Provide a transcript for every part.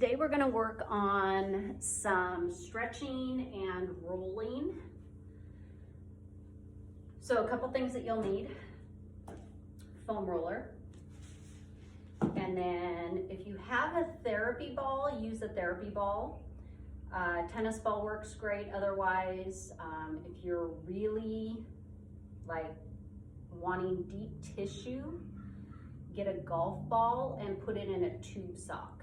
Today we're going to work on some stretching and rolling. So a couple things that you'll need: foam roller, and then if you have a therapy ball, use a therapy ball. Tennis ball works great. Otherwise, if you're really like wanting deep tissue, get a golf ball and put it in a tube sock.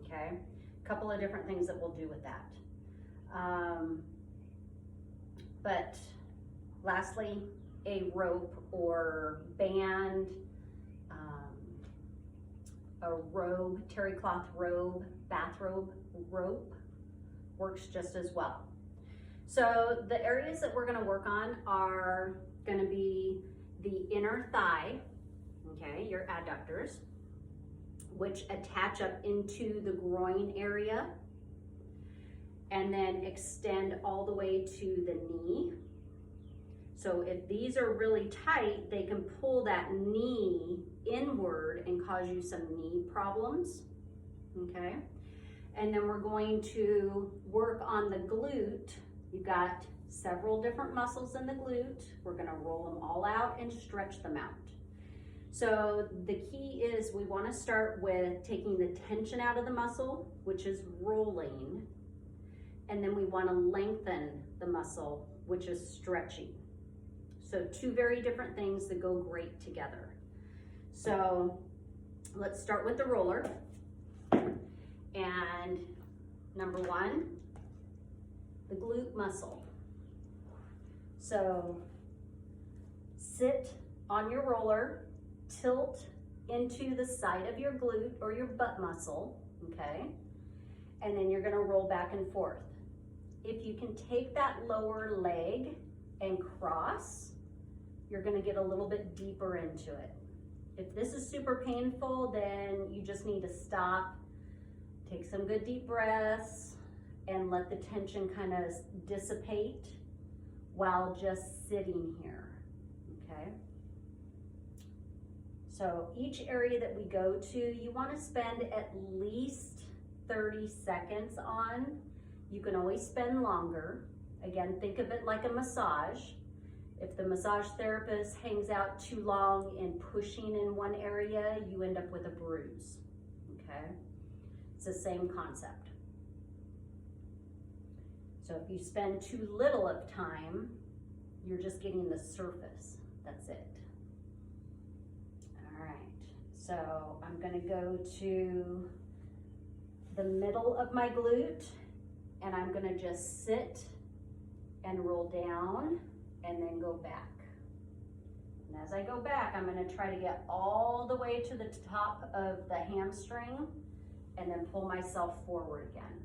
Okay, a couple of different things that we'll do with that. But lastly, a rope or band, a robe, terry cloth robe, bathrobe rope works just as well. So the areas that we're going to work on are going to be the inner thigh, okay, your adductors, which attach up into the groin area and then extend all the way to the knee. So if these are really tight, they can pull that knee inward and cause you some knee problems, okay? And then we're going to work on the glute. You've got several different muscles in the glute. We're gonna roll them all out and stretch them out. So the key is we want to start with taking the tension out of the muscle, which is rolling, and then we want to lengthen the muscle, which is stretching. So two very different things that go great together. So let's start with the roller. And number one, the glute muscle. So sit on your roller, tilt into the side of your glute or your butt muscle, okay? And then you're gonna roll back and forth. If you can take that lower leg and cross, you're gonna get a little bit deeper into it. If this is super painful, then you just need to stop, take some good deep breaths, and let the tension kind of dissipate while just sitting here, okay? So each area that we go to, you want to spend at least 30 seconds on. You can always spend longer. Again, think of it like a massage. If the massage therapist hangs out too long in pushing in one area, you end up with a bruise, okay? It's the same concept. So if you spend too little of time, you're just getting the surface. That's it. All right, so I'm gonna go to the middle of my glute and I'm gonna just sit and roll down and then go back. And as I go back, I'm gonna try to get all the way to the top of the hamstring and then pull myself forward again.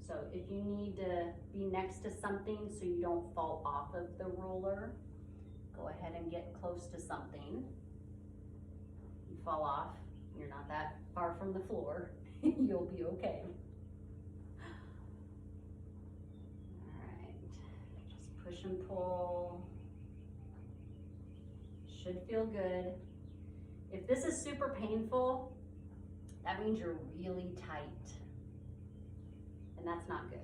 So if you need to be next to something so you don't fall off of the roller, go ahead and get close to something. You fall off, you're not that far from the floor, you'll be okay. All right, just push and pull. Should feel good. If this is super painful, that means you're really tight. And that's not good.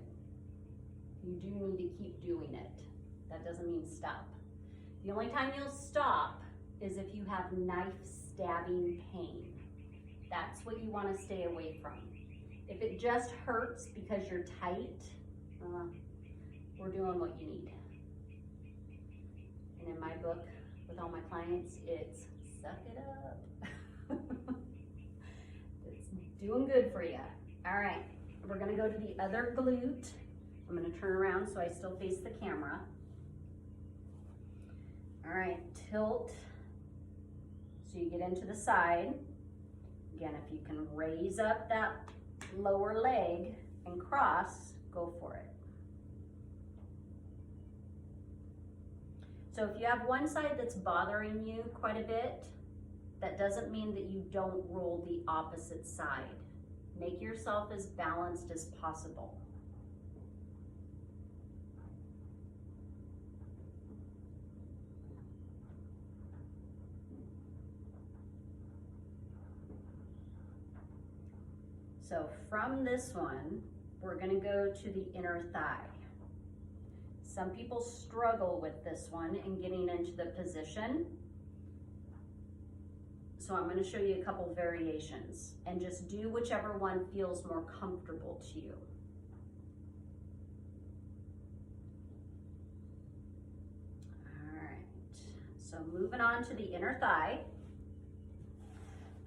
You do need to keep doing it. That doesn't mean stop. The only time you'll stop is if you have knife stabbing pain. That's what you want to stay away from. If it just hurts because you're tight, we're doing what you need. And in my book, with all my clients, it's suck it up. It's doing good for you. All right. We're gonna go to the other glute. I'm gonna turn around so I still face the camera. All right, tilt so you get into the side. Again, if you can raise up that lower leg and cross, go for it. So if you have one side that's bothering you quite a bit, that doesn't mean that you don't roll the opposite side. Make yourself as balanced as possible. So from this one, we're gonna go to the inner thigh. Some people struggle with this one and getting into the position. So I'm gonna show you a couple variations and just do whichever one feels more comfortable to you. All right, so moving on to the inner thigh,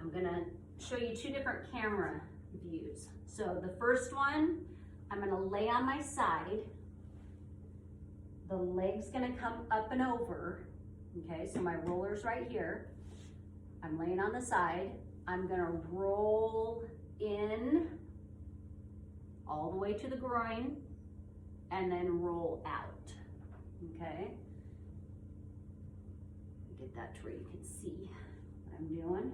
I'm gonna show you two different camera views. So the first one, I'm gonna lay on my side. The leg's gonna come up and over, okay? So my roller's right here. I'm laying on the side. I'm gonna roll in all the way to the groin and then roll out, okay? Get that to where you can see what I'm doing.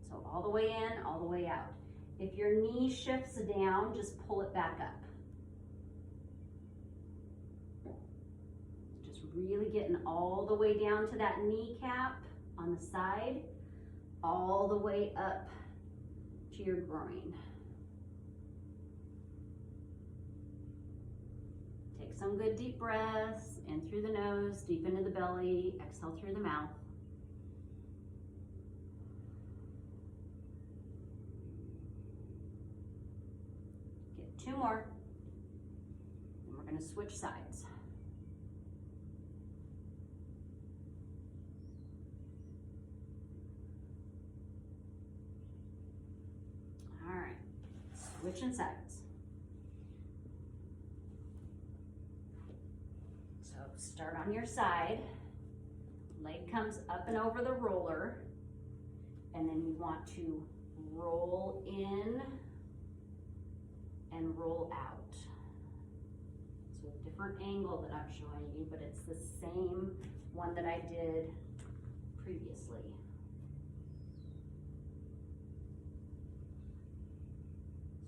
So all the way in, all the way out. If your knee shifts down, just pull it back up. Just really getting all the way down to that kneecap on the side, all the way up to your groin. Take some good deep breaths, in through the nose, deep into the belly, exhale through the mouth. Two more, and we're gonna switch sides. All right, switching sides. So start on your side, leg comes up and over the roller, and then you want to roll in and roll out. So a different angle that I'm showing you, but it's the same one that I did previously.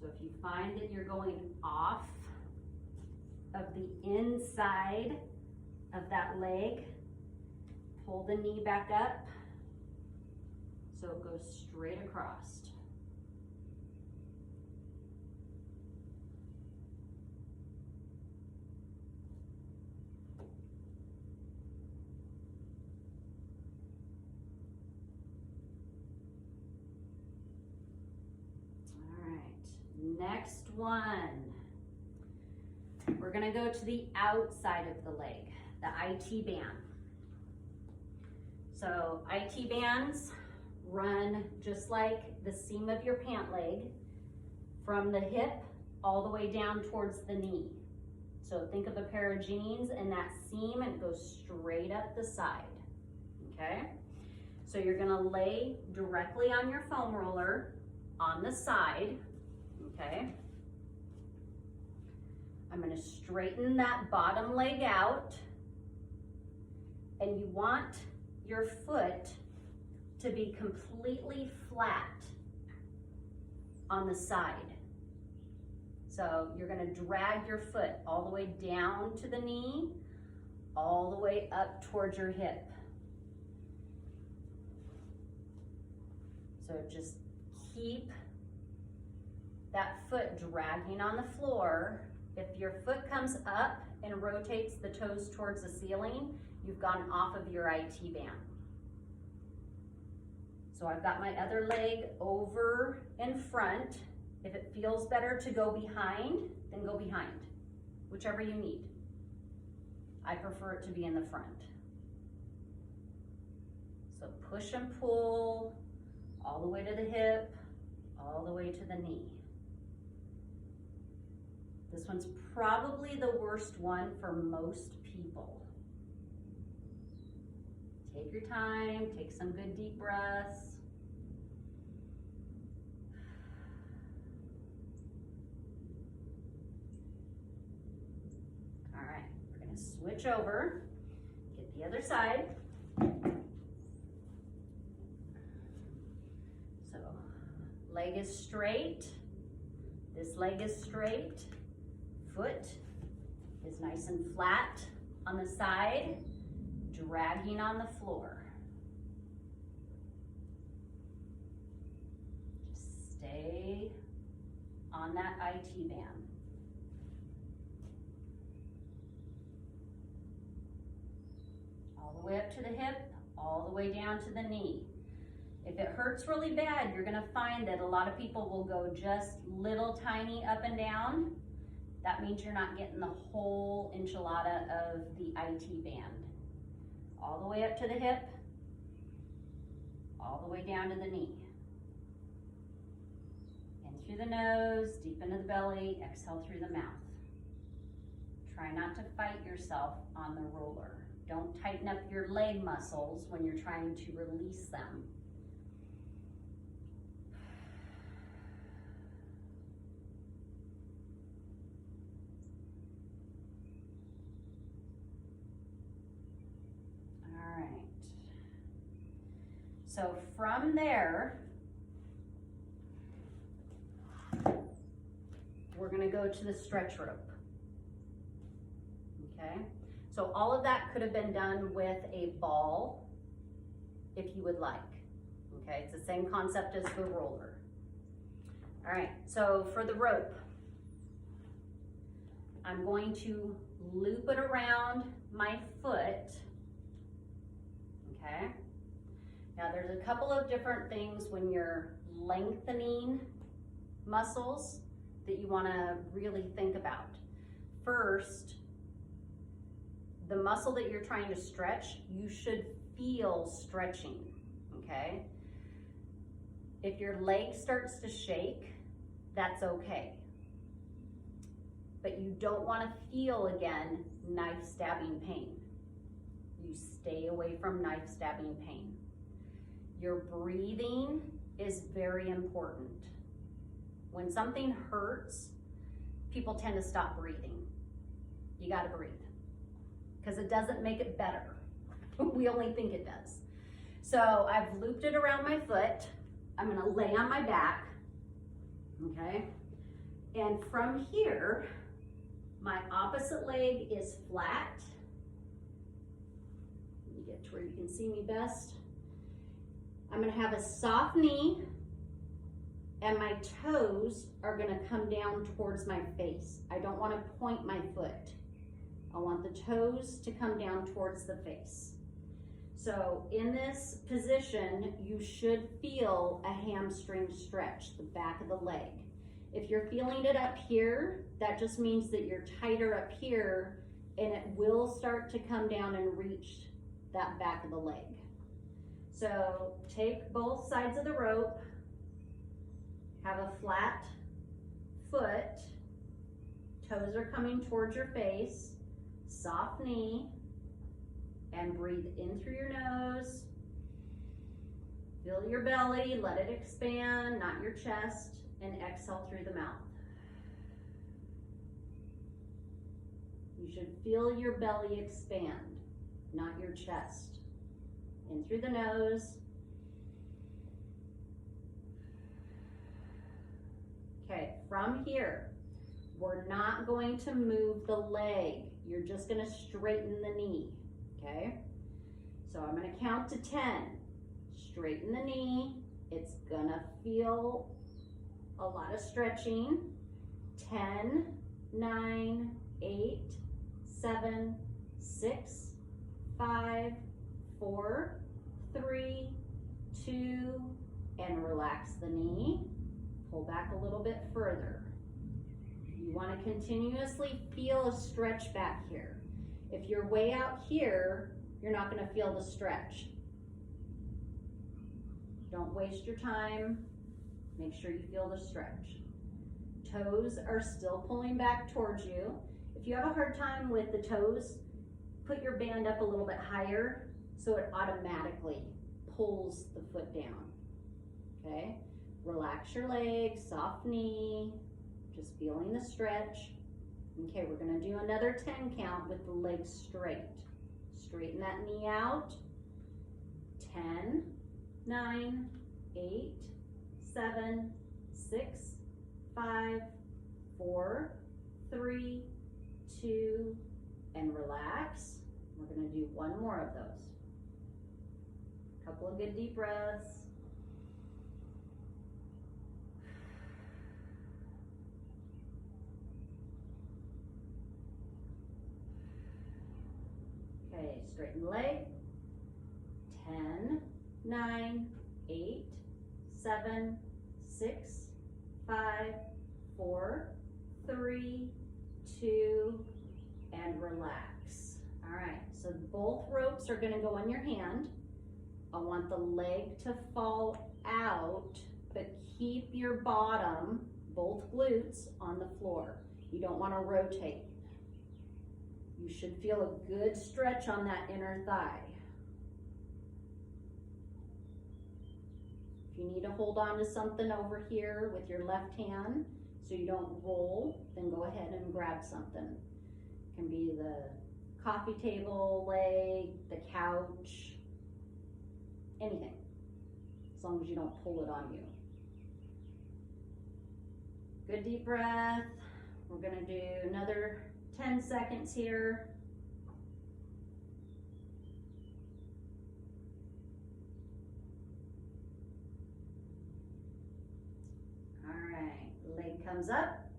So if you find that you're going off of the inside of that leg, pull the knee back up so it goes straight across. Next one, we're gonna go to the outside of the leg, the IT band. So IT bands run just like the seam of your pant leg from the hip all the way down towards the knee. So think of a pair of jeans and that seam, and it goes straight up the side, okay? So you're gonna lay directly on your foam roller on the side. Okay, I'm going to straighten that bottom leg out, and you want your foot to be completely flat on the side. So you're going to drag your foot all the way down to the knee, all the way up towards your hip. So just keep that foot dragging on the floor. If your foot comes up and rotates the toes towards the ceiling, you've gone off of your IT band. So I've got my other leg over in front. If it feels better to go behind, then go behind, whichever you need. I prefer it to be in the front. So push and pull all the way to the hip, all the way to the knee. This one's probably the worst one for most people. Take your time, take some good deep breaths. All right, we're gonna switch over, get the other side. So, leg is straight, this leg is straight. Foot is nice and flat on the side, dragging on the floor. Stay on that IT band. All the way up to the hip, all the way down to the knee. If it hurts really bad, you're gonna find that a lot of people will go just little tiny up and down. That means you're not getting the whole enchilada of the IT band. All the way up to the hip, all the way down to the knee. In through the nose, deep into the belly, exhale through the mouth. Try not to fight yourself on the roller. Don't tighten up your leg muscles when you're trying to release them. All right. So from there, we're going to go to the stretch rope. Okay? So all of that could have been done with a ball if you would like. Okay, it's the same concept as the roller. All right, so for the rope, I'm going to loop it around my foot. Okay, now there's a couple of different things when you're lengthening muscles that you want to really think about. First, the muscle that you're trying to stretch, you should feel stretching, okay? If your leg starts to shake, that's okay. But you don't want to feel, again, knife stabbing pain. You stay away from knife stabbing pain. Your breathing is very important. When something hurts, people tend to stop breathing. You got to breathe, because it doesn't make it better. We only think it does. So I've looped it around my foot. I'm gonna lay on my back, okay? And from here, my opposite leg is flat. Let me get to where you can see me best. I'm gonna have a soft knee, and my toes are gonna come down towards my face. I don't wanna point my foot. I want the toes to come down towards the face. So in this position, you should feel a hamstring stretch, the back of the leg. If you're feeling it up here, that just means that you're tighter up here, and it will start to come down and reach that back of the leg. So take both sides of the rope, have a flat foot, toes are coming towards your face, soft knee, and breathe in through your nose. Fill your belly, let it expand, not your chest, and exhale through the mouth. You should feel your belly expand, not your chest. In through the nose. Okay, from here, we're not going to move the leg. You're just gonna straighten the knee, okay? So I'm gonna count to 10. Straighten the knee. It's gonna feel a lot of stretching. 10, 9, 8, 7, 6, 5, 4, 3, 2, and relax the knee. Pull back a little bit further. You want to continuously feel a stretch back here. If you're way out here, you're not going to feel the stretch. Don't waste your time. Make sure you feel the stretch. Toes are still pulling back towards you. If you have a hard time with the toes, put your band up a little bit higher so it automatically pulls the foot down, okay? Relax your legs, soft knee, just feeling the stretch. Okay, we're gonna do another 10 count with the legs straight. Straighten that knee out. 10, 9, 8, 7, 6, 5, 4, 3, 2, and relax. We're gonna do one more of those. Couple of good deep breaths. Okay, straighten the leg. 10, 9, 8, 7, 6, 5, 4, 3, 2, and relax. All right, so both ropes are gonna go on your hand. I want the leg to fall out, but keep your bottom, both glutes, on the floor. You don't wanna rotate. You should feel a good stretch on that inner thigh. If you need to hold on to something over here with your left hand so you don't roll, then go ahead and grab something. It can be the coffee table leg, the couch, anything, as long as you don't pull it on you. Good deep breath. We're gonna do another 10 seconds here. Leg comes up,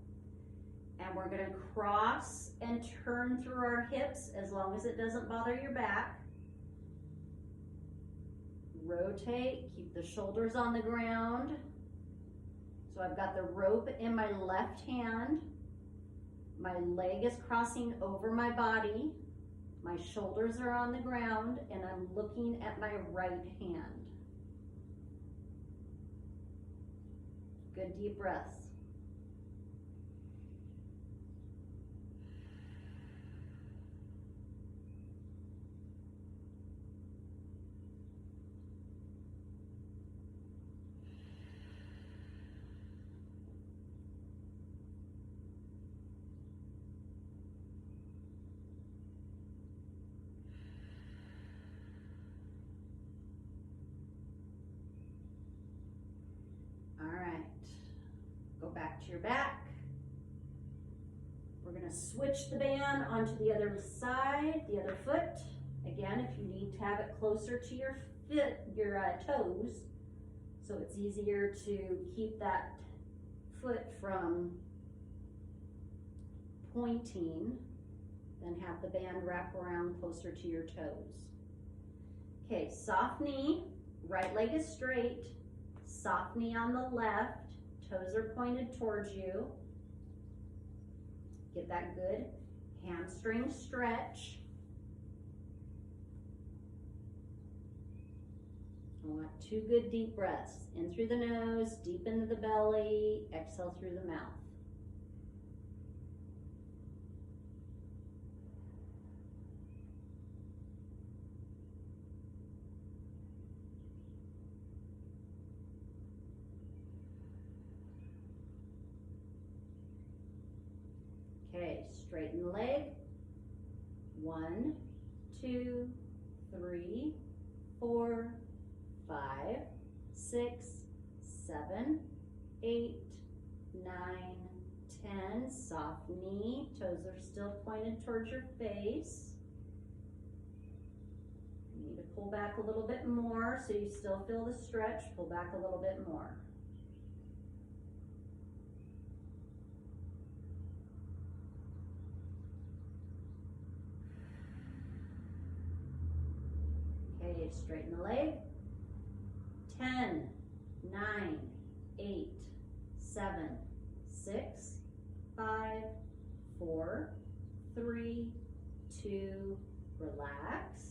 and we're gonna cross and turn through our hips as long as it doesn't bother your back. Rotate, keep the shoulders on the ground. So I've got the rope in my left hand. My leg is crossing over my body. My shoulders are on the ground, and I'm looking at my right hand. Good deep breaths. All right, go back to your back. We're gonna switch the band onto the other side, the other foot. Again, if you need to have it closer to your toes, so it's easier to keep that foot from pointing, then have the band wrap around closer to your toes. Okay, soft knee, right leg is straight, soft knee on the left, toes are pointed towards you. Get that good hamstring stretch. I want 2 good deep breaths. In through the nose, deep into the belly, exhale through the mouth. Okay, straighten the leg. 1, 2, 3, 4, 5, 6, 7, 8, 9, 10. Soft knee, toes are still pointed towards your face. You need to pull back a little bit more so you still feel the stretch. Pull back a little bit more. Okay, straighten the leg. 10, 9, 8, 7, 6, 5, 4, 3, 2, relax.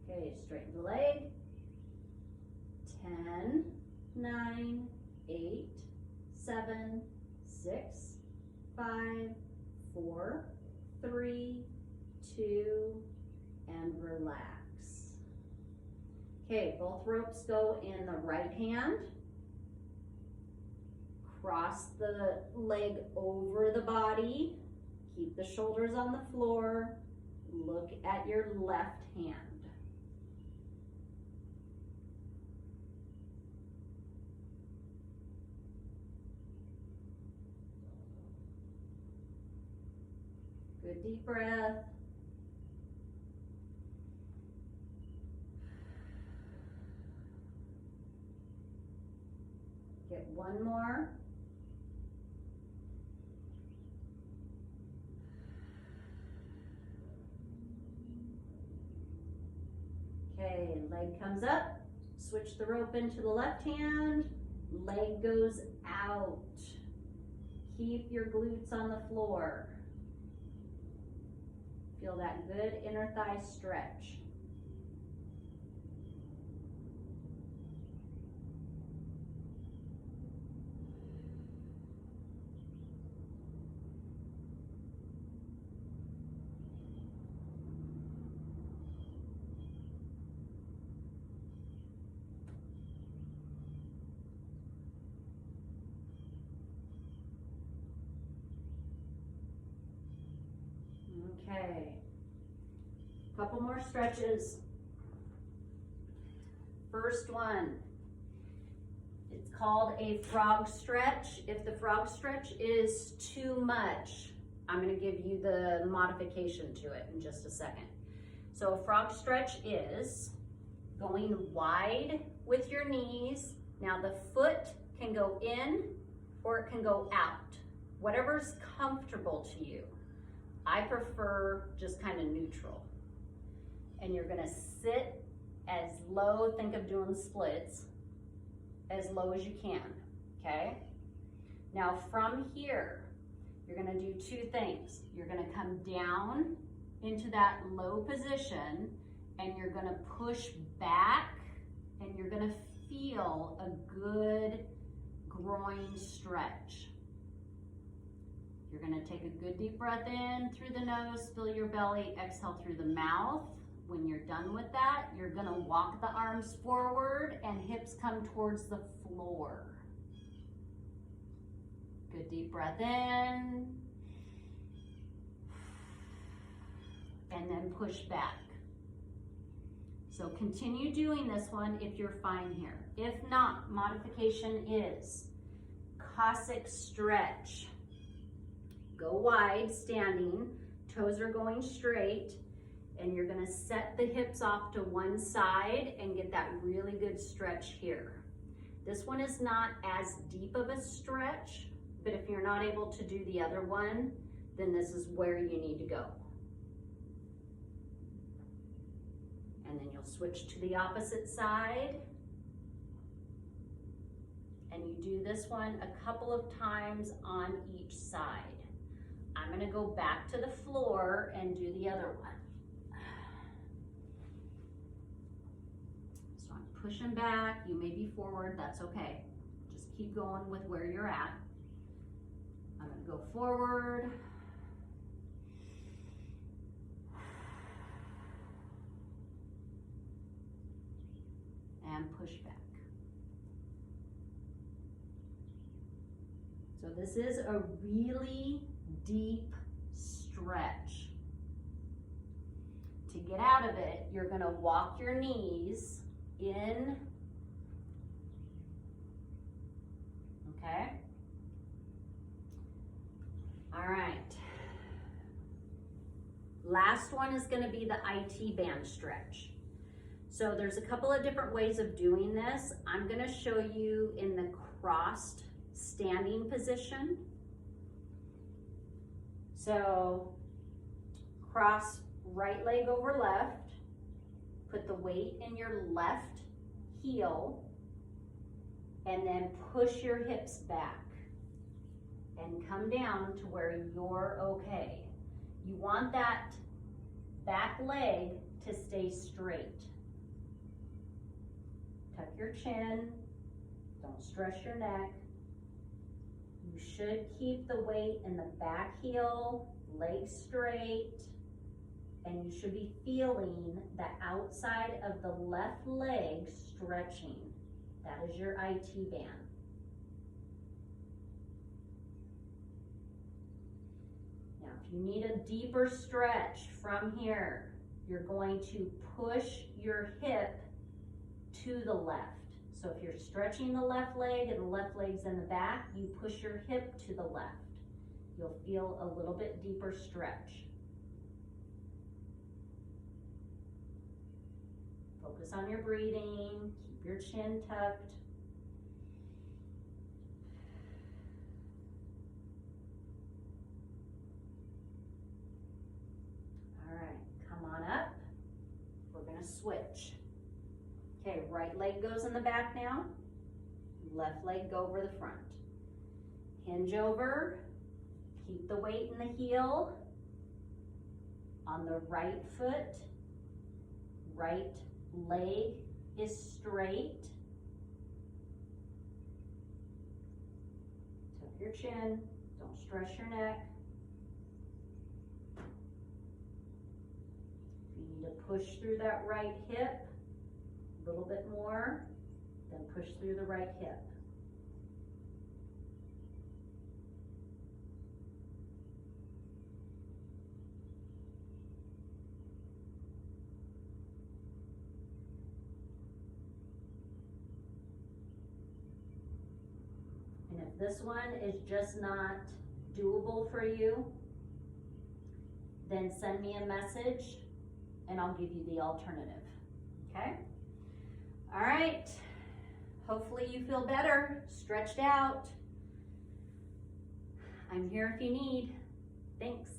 Okay, straighten the leg. 10, 9, 8, 7, 6, 5, 4, 3, 2, and relax. Okay, both ropes go in the right hand. Cross the leg over the body. Keep the shoulders on the floor. Look at your left hand. Good deep breath. Get one more. Okay, leg comes up. Switch the rope into the left hand. Leg goes out. Keep your glutes on the floor. Feel that good inner thigh stretch. Okay, couple more stretches. First one, it's called a frog stretch. If the frog stretch is too much, I'm going to give you the modification to it in just a second. So a frog stretch is going wide with your knees. Now the foot can go in or it can go out, whatever's comfortable to you. I prefer just kind of neutral. And you're gonna sit as low, think of doing splits, as low as you can, okay? Now from here, you're gonna do two things. You're gonna come down into that low position and you're gonna push back and you're gonna feel a good groin stretch. You're gonna take a good deep breath in through the nose, fill your belly, exhale through the mouth. When you're done with that, you're gonna walk the arms forward and hips come towards the floor. Good deep breath in. And then push back. So continue doing this one if you're fine here. If not, modification is Cossack Stretch. Go wide, standing, toes are going straight, and you're gonna set the hips off to one side and get that really good stretch here. This one is not as deep of a stretch, but if you're not able to do the other one, then this is where you need to go. And then you'll switch to the opposite side. And you do this one a couple of times on each side. I'm gonna go back to the floor and do the other one. So I'm pushing back, you may be forward, that's okay. Just keep going with where you're at. I'm gonna go forward. And push back. So this is a really deep stretch. To get out of it, you're gonna walk your knees in, okay? All right. Last one is gonna be the IT band stretch. So there's a couple of different ways of doing this. I'm gonna show you in the crossed standing position. So cross right leg over left, put the weight in your left heel, and then push your hips back and come down to where you're okay. You want that back leg to stay straight. Tuck your chin, don't stress your neck. You should keep the weight in the back heel, leg straight, and you should be feeling the outside of the left leg stretching. That is your IT band. Now, if you need a deeper stretch from here, you're going to push your hip to the left. So if you're stretching the left leg and the left leg's in the back, you push your hip to the left. You'll feel a little bit deeper stretch. Focus on your breathing, keep your chin tucked. All right, come on up. We're gonna switch. Okay, right leg goes in the back now. Left leg go over the front. Hinge over, keep the weight in the heel. On the right foot, right leg is straight. Tuck your chin, don't stress your neck. If you need to push through that right hip a little bit more, then push through the right hip. And if this one is just not doable for you, then send me a message and I'll give you the alternative, okay? All right, hopefully you feel better, stretched out. I'm here if you need. Thanks.